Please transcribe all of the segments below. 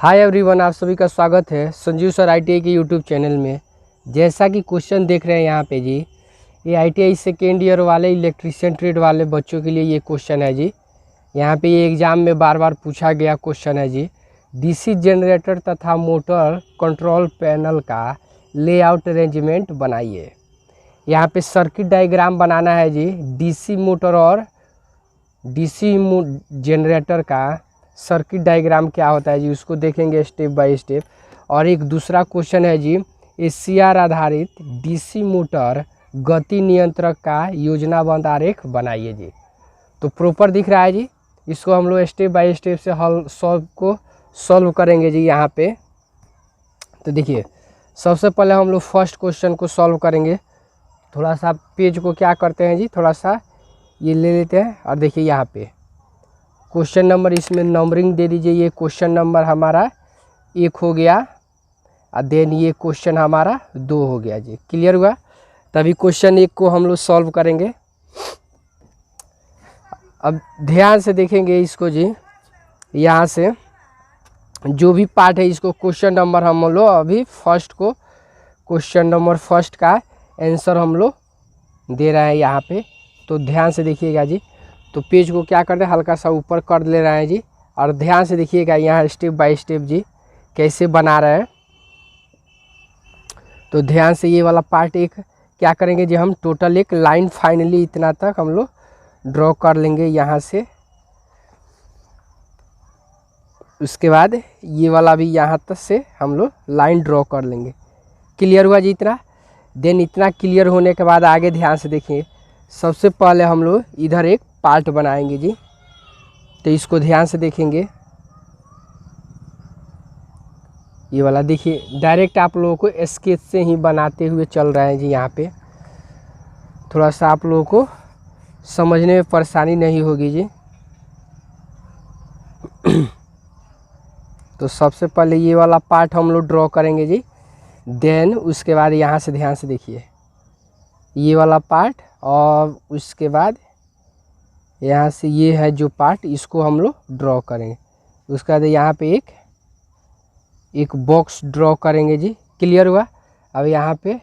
Hi everyone, आप सभी का स्वागत है संजीव सर आईटीआई के यूट्यूब चैनल में। जैसा कि क्वेश्चन देख रहे हैं यहाँ पे जी, ये आईटीआई सेकेंड ईयर वाले इलेक्ट्रीशियन ट्रेड वाले बच्चों के लिए ये क्वेश्चन है जी। यहाँ पे ये एग्ज़ाम में बार बार पूछा गया क्वेश्चन है जी। डीसी जनरेटर तथा मोटर कंट्रोल पैनल का लेआउट अरेंजमेंट बनाइए। यहाँ पे सर्किट डायग्राम बनाना है जी। डीसी मोटर और डीसी जनरेटर का सर्किट डायग्राम क्या होता है जी, उसको देखेंगे स्टेप बाय स्टेप। और एक दूसरा क्वेश्चन है जी, एसीआर आधारित डीसी मोटर गति नियंत्रक का योजनाबद्ध आरेख बनाइए जी। तो प्रॉपर दिख रहा है जी, इसको हम लोग स्टेप बाय स्टेप से सॉल्व करेंगे जी। यहाँ पे तो देखिए, सबसे पहले हम लोग फर्स्ट क्वेश्चन को सॉल्व करेंगे। थोड़ा सा पेज को क्या करते हैं जी, थोड़ा सा ये ले लेते हैं और देखिए यहाँ पे क्वेश्चन नंबर, इसमें नंबरिंग दे दीजिए। ये क्वेश्चन नंबर हमारा 1 हो गया और देन ये क्वेश्चन हमारा 2 हो गया जी। क्लियर हुआ? तभी क्वेश्चन 1 को हम लोग सॉल्व करेंगे। अब ध्यान से देखेंगे इसको जी। यहाँ से जो भी पार्ट है इसको क्वेश्चन नंबर हम लोग अभी फर्स्ट को क्वेश्चन नंबर फर्स्ट का आंसर हम लोग दे रहे हैं यहाँ पे। तो ध्यान से देखिएगा जी। तो पेज को क्या करते हैं, हल्का सा ऊपर कर ले रहे हैं जी। और ध्यान से देखिएगा यहाँ स्टेप बाय स्टेप जी कैसे बना रहे हैं। तो ध्यान से ये वाला पार्ट एक क्या करेंगे जी, हम टोटल एक लाइन फाइनली इतना तक हम लोग ड्रॉ कर लेंगे यहाँ से। उसके बाद ये वाला भी यहाँ तक से हम लोग लाइन ड्रॉ कर लेंगे। क्लियर हुआ जी इतना? देन इतना क्लियर होने के बाद आगे ध्यान से देखिए। सबसे पहले हम लोग इधर एक पार्ट बनाएंगे जी। तो इसको ध्यान से देखेंगे, ये वाला देखिए। डायरेक्ट आप लोगों को स्केच से ही बनाते हुए चल रहे हैं जी। यहाँ पे थोड़ा सा आप लोगों को समझने में परेशानी नहीं होगी जी। तो सबसे पहले ये वाला पार्ट हम लोग ड्रॉ करेंगे जी। देन उसके बाद यहाँ से ध्यान से देखिए ये वाला पार्ट, और उसके बाद यहाँ से ये है जो पार्ट, इसको हम लोग ड्रॉ करेंगे। उसके बाद यहाँ पे एक बॉक्स ड्रॉ करेंगे जी। क्लियर हुआ? अब यहाँ पे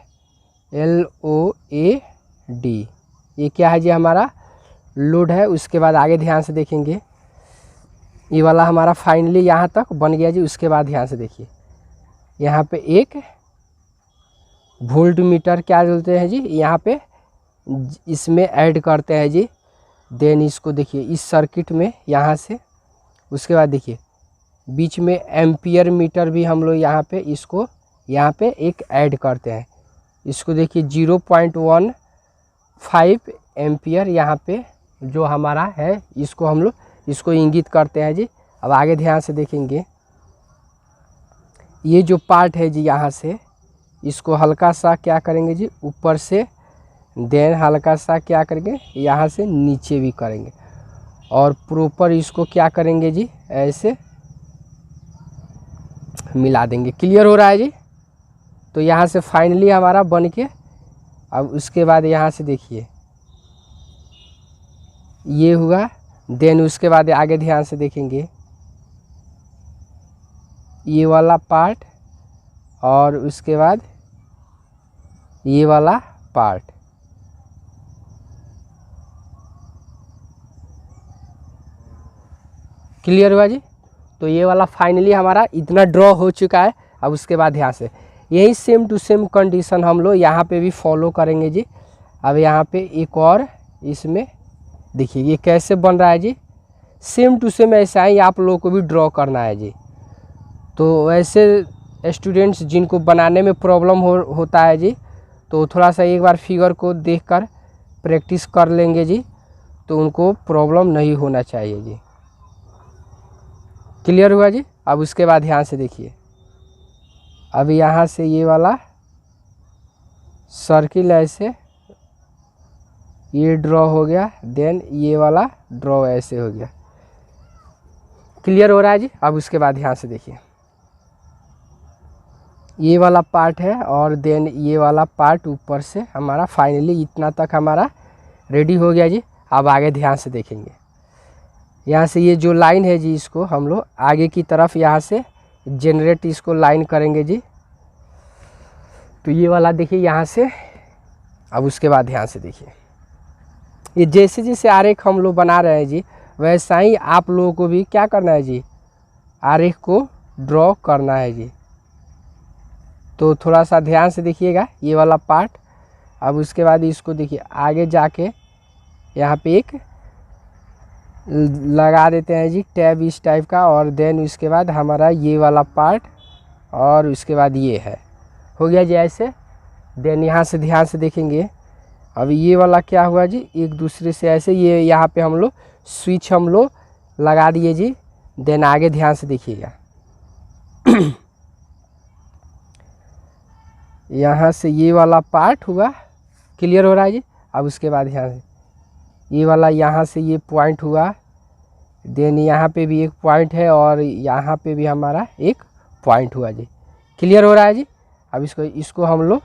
LOAD ये क्या है जी, हमारा लोड है। उसके बाद आगे ध्यान से देखेंगे, ये वाला हमारा फाइनली यहाँ तक बन गया जी। उसके बाद ध्यान से देखिए यहाँ पे एक वोल्ट मीटर क्या बोलते हैं जी, यहाँ पे इसमें ऐड करते हैं जी। देन इसको देखिए इस सर्किट में यहाँ से। उसके बाद देखिए बीच में एम्पियर मीटर भी हम लोग यहाँ पे इसको यहाँ पे एक ऐड करते हैं। इसको देखिए 0.15 एम्पियर यहाँ पे जो हमारा है, इसको हम लोग इसको इंगित करते हैं जी। अब आगे ध्यान से देखेंगे, ये जो पार्ट है जी यहाँ से, इसको हल्का सा क्या करेंगे जी ऊपर से, देन हल्का सा क्या करेंगे यहाँ से नीचे भी करेंगे, और प्रॉपर इसको क्या करेंगे जी ऐसे मिला देंगे। क्लियर हो रहा है जी? तो यहाँ से फाइनली हमारा बन के, अब उसके बाद यहाँ से देखिए ये हुआ। देन उसके बाद आगे ध्यान से देखेंगे ये वाला पार्ट, और उसके बाद ये वाला पार्ट। क्लियर हुआ जी? तो ये वाला फाइनली हमारा इतना ड्रॉ हो चुका है। अब उसके बाद ध्यान से यही सेम टू सेम कंडीशन हम लोग यहाँ पे भी फॉलो करेंगे जी। अब यहाँ पे एक और इसमें देखिए ये कैसे बन रहा है जी, सेम टू सेम ऐसा ही आप लोगों को भी ड्रॉ करना है जी। तो ऐसे स्टूडेंट्स जिनको बनाने में प्रॉब्लम होता है जी, तो थोड़ा सा एक बार फिगर को देखकर प्रैक्टिस कर लेंगे जी, तो उनको प्रॉब्लम नहीं होना चाहिए जी। क्लियर हुआ जी? अब उसके बाद ध्यान से देखिए, अब यहाँ से ये वाला सर्किल ऐसे ये ड्रॉ हो गया। देन ये वाला ड्रॉ ऐसे हो गया। क्लियर हो रहा है जी? अब उसके बाद ध्यान से देखिए ये वाला पार्ट है, और देन ये वाला पार्ट ऊपर से हमारा फाइनली इतना तक हमारा रेडी हो गया जी। अब आगे ध्यान से देखेंगे, यहाँ से ये जो लाइन है जी, इसको हम लोग आगे की तरफ यहाँ से जनरेट इसको लाइन करेंगे जी। तो ये वाला देखिए यहाँ से, अब उसके बाद ध्यान से देखिए, ये जैसे जैसे आरेख हम लोग बना रहे हैं जी, वैसा ही आप लोगों को भी क्या करना है जी, आरेख को ड्रॉ करना है जी। तो थोड़ा सा ध्यान से देखिएगा ये वाला पार्ट। अब उसके बाद इसको देखिए आगे जाके यहाँ पे एक लगा देते हैं जी टैब इस टाइप का, और देन उसके बाद हमारा ये वाला पार्ट, और उसके बाद ये है, हो गया जी ऐसे। देन यहाँ से ध्यान से देखेंगे, अब ये वाला क्या हुआ जी, एक दूसरे से ऐसे ये यहाँ पे हम लोग स्विच हम लोग लगा दिए जी। देन आगे ध्यान से देखिएगा यहाँ से ये वाला पार्ट हुआ, क्लियर हो रहा है जी। अब उसके बाद ध्यान से ये वाला यहाँ से ये पॉइंट हुआ, देन यहाँ पे भी एक पॉइंट है, और यहाँ पे भी हमारा एक पॉइंट हुआ जी, क्लियर हो रहा है जी। अब इसको हम लोग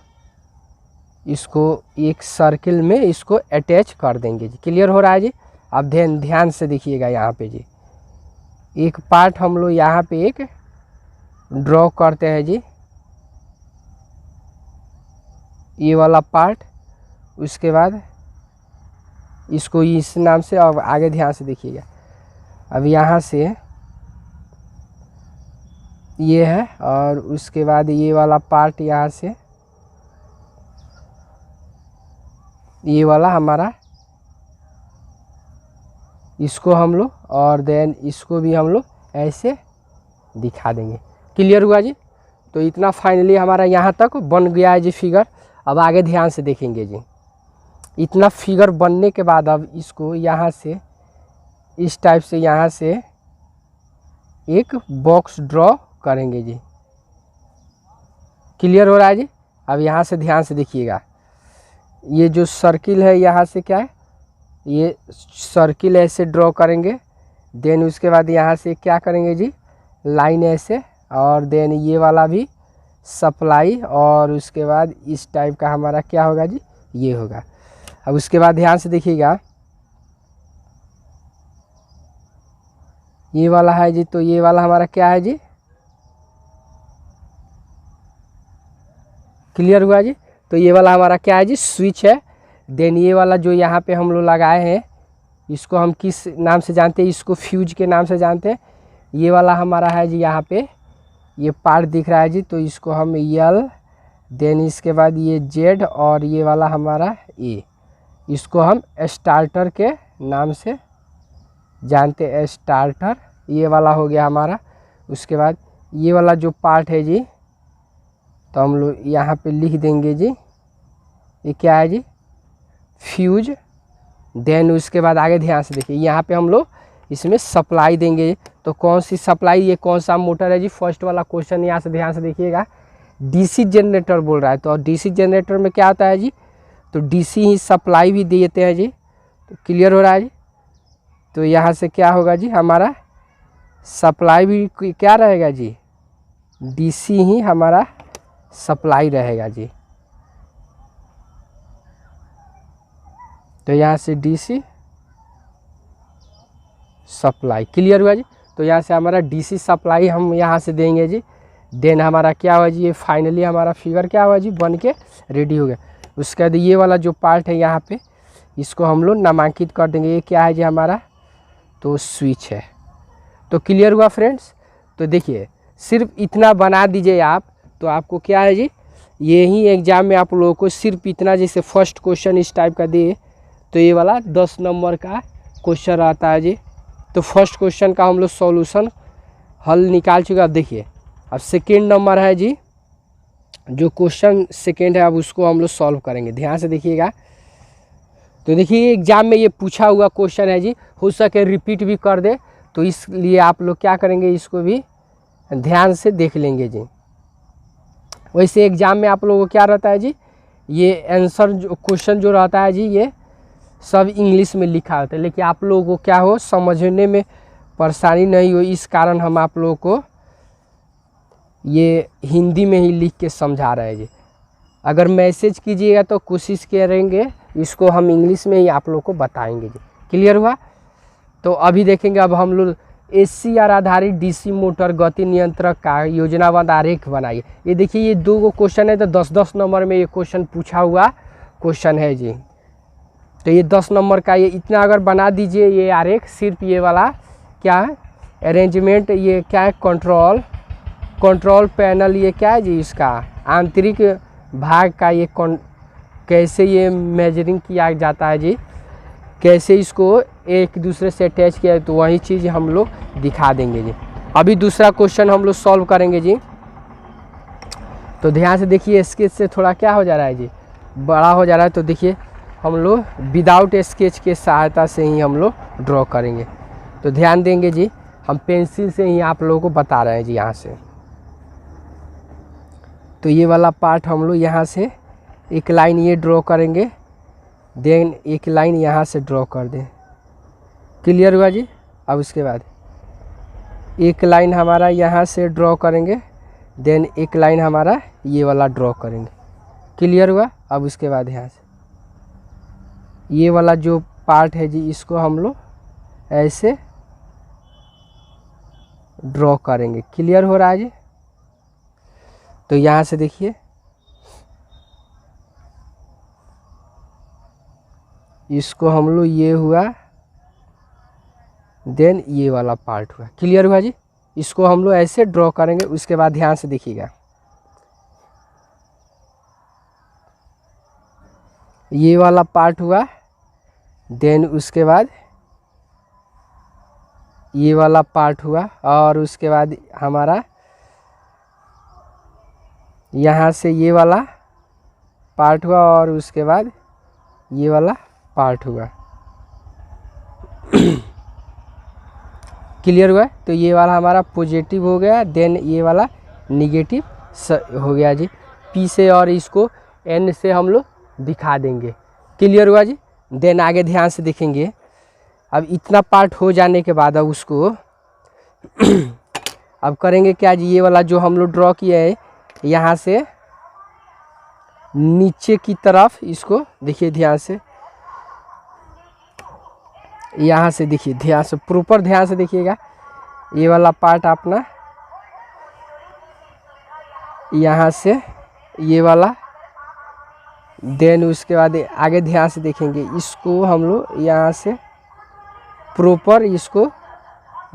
इसको एक सर्किल में इसको अटैच कर देंगे जी, क्लियर हो रहा है जी। अब ध्यान से देखिएगा यहाँ पे जी, एक पार्ट हम लोग यहाँ पे एक ड्रॉ करते हैं जी, ये वाला पार्ट। उसके बाद इसको इस नाम से, अब आगे ध्यान से देखिएगा, अब यहाँ से ये है, और उसके बाद ये वाला पार्ट यहाँ से ये वाला हमारा, इसको हम लोग, और देन इसको भी हम लोग ऐसे दिखा देंगे, क्लियर हुआ जी। तो इतना फाइनली हमारा यहाँ तक बन गया है जी फिगर। अब आगे ध्यान से देखेंगे जी, इतना फिगर बनने के बाद अब इसको यहाँ से इस टाइप से यहाँ से एक बॉक्स ड्रॉ करेंगे जी, क्लियर हो रहा है जी। अब यहाँ से ध्यान से देखिएगा, ये जो सर्किल है यहाँ से क्या है, ये सर्किल ऐसे ड्रॉ करेंगे। देन उसके बाद यहाँ से क्या करेंगे जी, लाइन ऐसे, और देन ये वाला भी सप्लाई, और उसके बाद इस टाइप का हमारा क्या होगा जी, ये होगा। अब उसके बाद ध्यान से देखिएगा, ये वाला है जी, तो ये वाला हमारा क्या है जी, क्लियर हुआ जी। तो ये वाला हमारा क्या है जी, स्विच है। देन ये वाला जो यहाँ पे हम लोग लगाए हैं, इसको हम किस नाम से जानते हैं, इसको फ्यूज के नाम से जानते हैं। ये वाला हमारा है जी, यहाँ पे ये पार्ट दिख रहा है जी, तो इसको हम यल, देन इसके बाद ये जेड, और ये वाला हमारा ए, इसको हम स्टार्टर के नाम से जानते हैं, स्टार्टर। ये वाला हो गया हमारा। उसके बाद ये वाला जो पार्ट है जी, तो हम लोग यहाँ पे लिख देंगे जी, ये क्या है जी, फ्यूज। देन उसके बाद आगे ध्यान से देखिए, यहाँ पे हम लोग इसमें सप्लाई देंगे। तो कौन सी सप्लाई, ये कौन सा मोटर है जी, फर्स्ट वाला क्वेश्चन यहाँ से ध्यान से देखिएगा, डीसी जनरेटर बोल रहा है। तो डीसी जनरेटर में क्या होता है जी, तो डीसी ही सप्लाई भी देते हैं जी, तो क्लियर हो रहा है जी। तो यहाँ से क्या होगा जी, हमारा सप्लाई भी क्या रहेगा जी, डीसी ही हमारा सप्लाई रहेगा जी। तो यहाँ से डीसी सप्लाई, क्लियर हुआ जी। तो यहाँ से हमारा डीसी सप्लाई हम यहाँ से देंगे जी। देन हमारा क्या हुआ जी, ये फाइनली हमारा फिगर क्या हुआ जी, बन के रेडी हो गया। उसके बाद ये वाला जो पार्ट है यहाँ पे, इसको हम लोग नामांकित कर देंगे, ये क्या है जी हमारा, तो स्विच है। तो क्लियर हुआ फ्रेंड्स। तो देखिए सिर्फ इतना बना दीजिए आप, तो आपको क्या है जी, यही एग्जाम में आप लोगों को सिर्फ इतना, जैसे फर्स्ट क्वेश्चन इस टाइप का दिए, तो ये वाला 10 नंबर का क्वेश्चन रहता है जी। तो फर्स्ट क्वेश्चन का हम लोग सॉल्यूशन हल निकाल चुके। अब देखिए, अब सेकेंड नंबर है जी, जो क्वेश्चन सेकेंड है, अब उसको हम लोग सॉल्व करेंगे। ध्यान से देखिएगा। तो देखिए एग्जाम में ये पूछा हुआ क्वेश्चन है जी, हो सके रिपीट भी कर दे, तो इसलिए आप लोग क्या करेंगे, इसको भी ध्यान से देख लेंगे जी। वैसे एग्जाम में आप लोगों को क्या रहता है जी, ये आंसर जो क्वेश्चन जो रहता है जी, ये सब इंग्लिश में लिखा होता है, लेकिन आप लोगों को क्या हो, समझने में परेशानी नहीं हो, इस कारण हम आप लोगों को ये हिंदी में ही लिख के समझा रहे हैं जी। अगर मैसेज कीजिएगा तो कोशिश करेंगे इसको हम इंग्लिश में ही आप लोग को बताएंगे जी। क्लियर हुआ। तो अभी देखेंगे, अब हम लोग SCR आधारित DC मोटर गति नियंत्रक का योजनाबद्ध आरेख बनाइए। ये देखिए ये 2 क्वेश्चन है, तो 10-10 नंबर में ये क्वेश्चन पूछा हुआ क्वेश्चन है जी। तो ये 10 नंबर का ये इतना अगर बना दीजिए ये आरेख, सिर्फ ये वाला क्या है अरेंजमेंट, ये क्या है कंट्रोल पैनल, ये क्या है जी इसका आंतरिक भाग का ये कैसे ये मेजरिंग किया जाता है जी, कैसे इसको एक दूसरे से अटैच किया है, तो वही चीज़ हम लोग दिखा देंगे जी। अभी दूसरा क्वेश्चन हम लोग सॉल्व करेंगे जी। तो ध्यान से देखिए, स्केच से थोड़ा क्या हो जा रहा है जी, बड़ा हो जा रहा है। तो देखिए हम लोग विदाउट स्केच के सहायता से ही हम लोग ड्रॉ करेंगे। तो ध्यान देंगे जी, हम पेंसिल से ही आप लोगों को बता रहे हैं जी यहाँ से। तो ये वाला पार्ट हम लोग यहाँ से एक लाइन ये ड्रॉ करेंगे, देन एक लाइन यहाँ से ड्रॉ कर दें। क्लियर हुआ जी। अब उसके बाद एक लाइन हमारा यहाँ से ड्रॉ करेंगे, देन एक लाइन हमारा ये वाला ड्रॉ करेंगे। क्लियर हुआ। अब उसके बाद यहाँ से ये वाला जो पार्ट है जी, इसको हम लोग ऐसे ड्रॉ करेंगे। क्लियर हो रहा है जी। तो यहाँ से देखिए इसको हम लोग ये हुआ, देन ये वाला पार्ट हुआ। क्लियर हुआ जी। इसको हम लोग ऐसे ड्रॉ करेंगे। उसके बाद ध्यान से देखिएगा, ये वाला पार्ट हुआ, देन उसके बाद ये वाला पार्ट हुआ, और उसके बाद हमारा यहाँ से ये वाला पार्ट हुआ, और उसके बाद ये वाला पार्ट हुआ। क्लियर हुआ। तो ये वाला हमारा पॉजिटिव हो गया, देन ये वाला निगेटिव हो गया जी P से, और इसको N से हम लोग दिखा देंगे। क्लियर हुआ जी। देन आगे ध्यान से देखेंगे। अब इतना पार्ट हो जाने के बाद अब उसको अब करेंगे क्या जी, ये वाला जो हम लोग ड्रॉ किया है यहाँ से नीचे की तरफ इसको देखिए ध्यान से, यहाँ से देखिए ध्यान से, प्रॉपर ध्यान से देखिएगा। ये वाला पार्ट अपना यहाँ से ये वाला, देन उसके बाद आगे ध्यान से देखेंगे, इसको हम लोग यहाँ से प्रॉपर इसको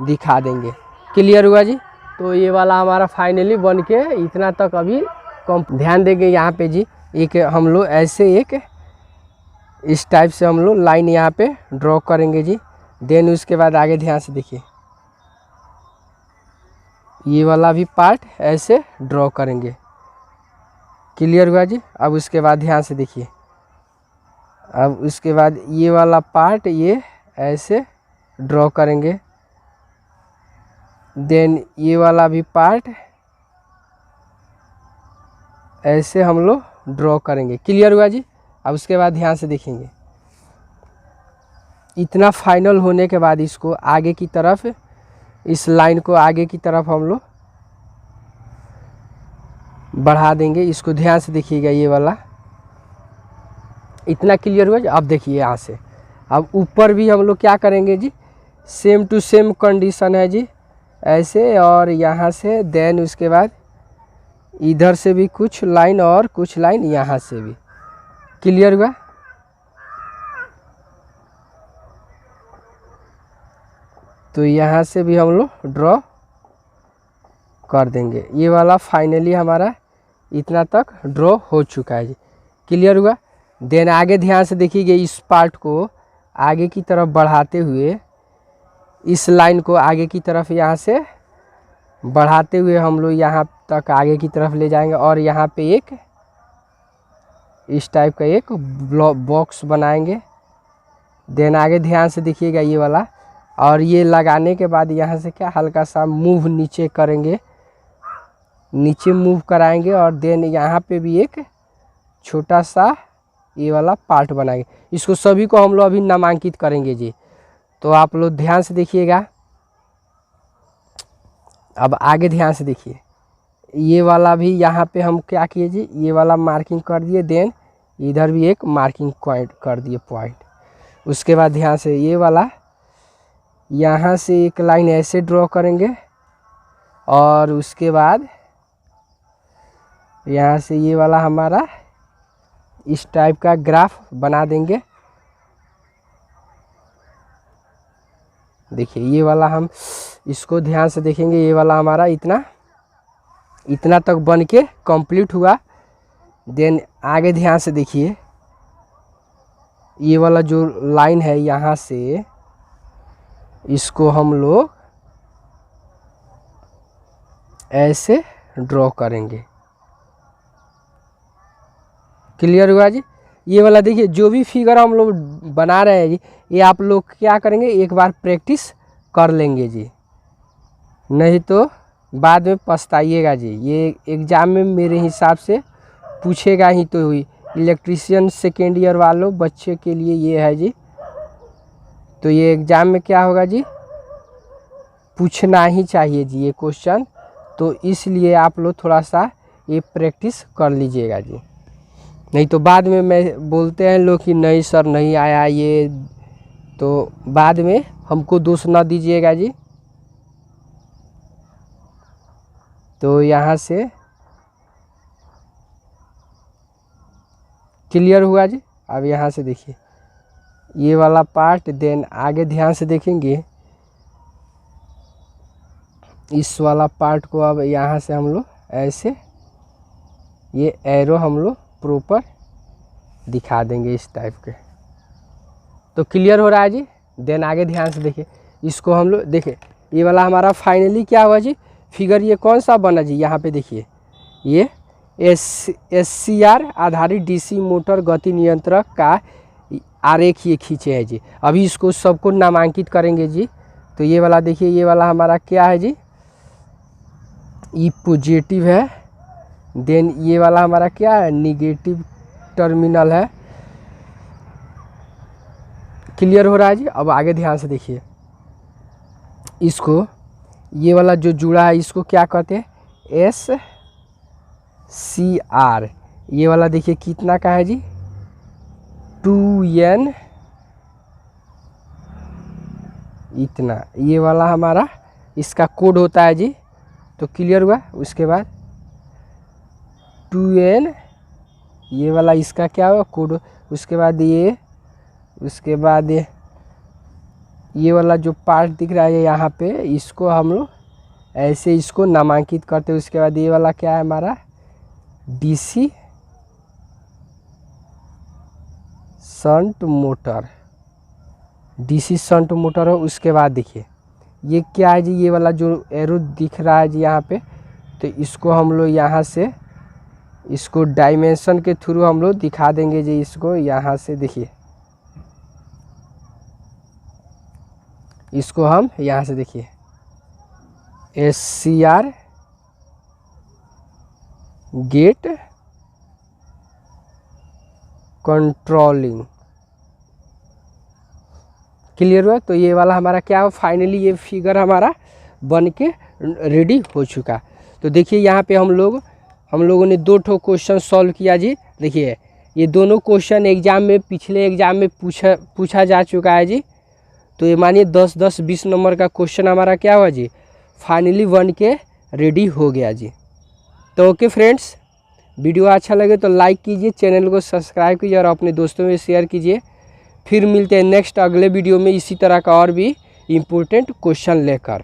दिखा देंगे। क्लियर हुआ जी। तो ये वाला हमारा फाइनली बन के इतना तक अभी कम। ध्यान देंगे यहाँ पे जी, एक हम लोग ऐसे एक इस टाइप से हम लोग लाइन यहाँ पे ड्रॉ करेंगे जी। देन उसके बाद आगे ध्यान से देखिए, ये वाला भी पार्ट ऐसे ड्रॉ करेंगे। क्लियर हुआ जी। अब उसके बाद ध्यान से देखिए, अब उसके बाद ये वाला पार्ट ये ऐसे ड्रॉ करेंगे, देन ये वाला भी पार्ट ऐसे हम लोग ड्रॉ करेंगे। क्लियर हुआ जी। अब उसके बाद ध्यान से देखेंगे, इतना फाइनल होने के बाद इसको आगे की तरफ, इस लाइन को आगे की तरफ हम लोग बढ़ा देंगे। इसको ध्यान से देखिएगा, ये वाला इतना क्लियर हुआ जी। अब देखिए यहाँ से, अब ऊपर भी हम लोग क्या करेंगे जी, सेम टू सेम कंडीशन है जी, ऐसे और यहाँ से, देन उसके बाद इधर से भी कुछ लाइन और कुछ लाइन यहाँ से भी। क्लियर हुआ। तो यहाँ से भी हम लोग ड्रॉ कर देंगे। ये वाला फाइनली हमारा इतना तक ड्रॉ हो चुका है जी। क्लियर हुआ। देन आगे ध्यान से देखिए, इस पार्ट को आगे की तरफ बढ़ाते हुए, इस लाइन को आगे की तरफ यहाँ से बढ़ाते हुए हम लोग यहाँ तक आगे की तरफ ले जाएंगे, और यहाँ पे एक इस टाइप का एक बॉक्स बनाएंगे। देन आगे ध्यान से देखिएगा ये वाला, और ये लगाने के बाद यहाँ से क्या हल्का सा मूव नीचे करेंगे, नीचे मूव कराएंगे, और देन यहाँ पे भी एक छोटा सा ये वाला पार्ट बनाएंगे। इसको सभी को हम लोग अभी नामांकित करेंगे जी। तो आप लोग ध्यान से देखिएगा। अब आगे ध्यान से देखिए, ये वाला भी यहाँ पे हम क्या किए जी, ये वाला मार्किंग कर दिए, देन इधर भी एक मार्किंग पॉइंट कर दिए पॉइंट। उसके बाद ध्यान से ये वाला यहाँ से एक लाइन ऐसे ड्रॉ करेंगे और उसके बाद यहाँ से ये वाला हमारा इस टाइप का ग्राफ बना देंगे। देखिए ये वाला हम इसको ध्यान से देखेंगे, ये वाला हमारा इतना तक बन के कंप्लीट हुआ। देन आगे ध्यान से देखिए, ये वाला जो लाइन है यहाँ से इसको हम लोग ऐसे ड्रॉ करेंगे। क्लियर हुआ जी। ये वाला देखिए जो भी फिगर हम लोग बना रहे हैं जी, ये आप लोग क्या करेंगे, एक बार प्रैक्टिस कर लेंगे जी, नहीं तो बाद में पछताइएगा जी। ये एग्ज़ाम में मेरे हिसाब से पूछेगा ही तो हुई। इलेक्ट्रीशियन सेकेंड ईयर वालों बच्चे के लिए ये है जी। तो ये एग्ज़ाम में क्या होगा जी, पूछना ही चाहिए जी ये क्वेश्चन। तो इसलिए आप लोग थोड़ा सा ये प्रैक्टिस कर लीजिएगा जी, नहीं तो बाद में मैं बोलते हैं लोग कि नहीं सर नहीं आया ये, तो बाद में हमको दोष ना दीजिएगा जी। तो यहाँ से क्लियर हुआ जी। अब यहाँ से देखिए ये वाला पार्ट, देन आगे ध्यान से देखेंगे इस वाला पार्ट को। अब यहाँ से हम लोग ऐसे ये एरो हम लोग प्रॉपर दिखा देंगे इस टाइप के। तो क्लियर हो रहा है जी। देन आगे ध्यान से देखिए, इसको हम लोग देखिए ये वाला हमारा फाइनली क्या हुआ जी, फिगर ये कौन सा बना जी। यहाँ पे देखिए ये SCR आधारित DC मोटर गति नियंत्रक का आरेख ये खींचे है जी। अभी इसको सबको नामांकित करेंगे जी। तो ये वाला देखिए, ये वाला हमारा क्या है जी, ई पॉजिटिव है। देन ये वाला हमारा क्या है, निगेटिव टर्मिनल है। क्लियर हो रहा है जी। अब आगे ध्यान से देखिए, इसको ये वाला जो जुड़ा है इसको क्या कहते हैं, SCR। ये वाला देखिए कितना का है जी, 2N इतना। ये वाला हमारा इसका कोड होता है जी। तो क्लियर हुआ। उसके बाद 2N ये वाला इसका क्या हुआ कोड। उसके बाद उसके बाद ये वाला जो पार्ट दिख रहा है यहाँ पे, इसको हम लोग ऐसे इसको नामांकित करते हैं। उसके बाद ये वाला क्या है हमारा, DC shunt motor, DC shunt motor हो। उसके बाद देखिए ये क्या है जी, ये वाला जो एरो दिख रहा है जी यहाँ पे, तो इसको हम लोग यहाँ से इसको डायमेंशन के थ्रू हम लोग दिखा देंगे जी। इसको यहाँ से देखिए, इसको हम यहाँ से देखिए SCR गेट कंट्रोलिंग। क्लियर हुआ। तो ये वाला हमारा क्या हो, फाइनली ये फिगर हमारा बन के रेडी हो चुका। तो देखिए यहाँ पे हम लोगों ने 2 क्वेश्चन सॉल्व किया जी। देखिए ये दोनों क्वेश्चन एग्जाम में, पिछले एग्जाम में पूछा जा चुका है जी। तो ये मानिए 10-10 20 नंबर का क्वेश्चन हमारा क्या हुआ जी, फाइनली बन के रेडी हो गया जी। तो ओके फ्रेंड्स, वीडियो अच्छा लगे तो लाइक कीजिए, चैनल को सब्सक्राइब कीजिए और अपने दोस्तों में शेयर कीजिए। फिर मिलते हैं नेक्स्ट अगले वीडियो में इसी तरह का और भी इम्पोर्टेंट क्वेश्चन लेकर।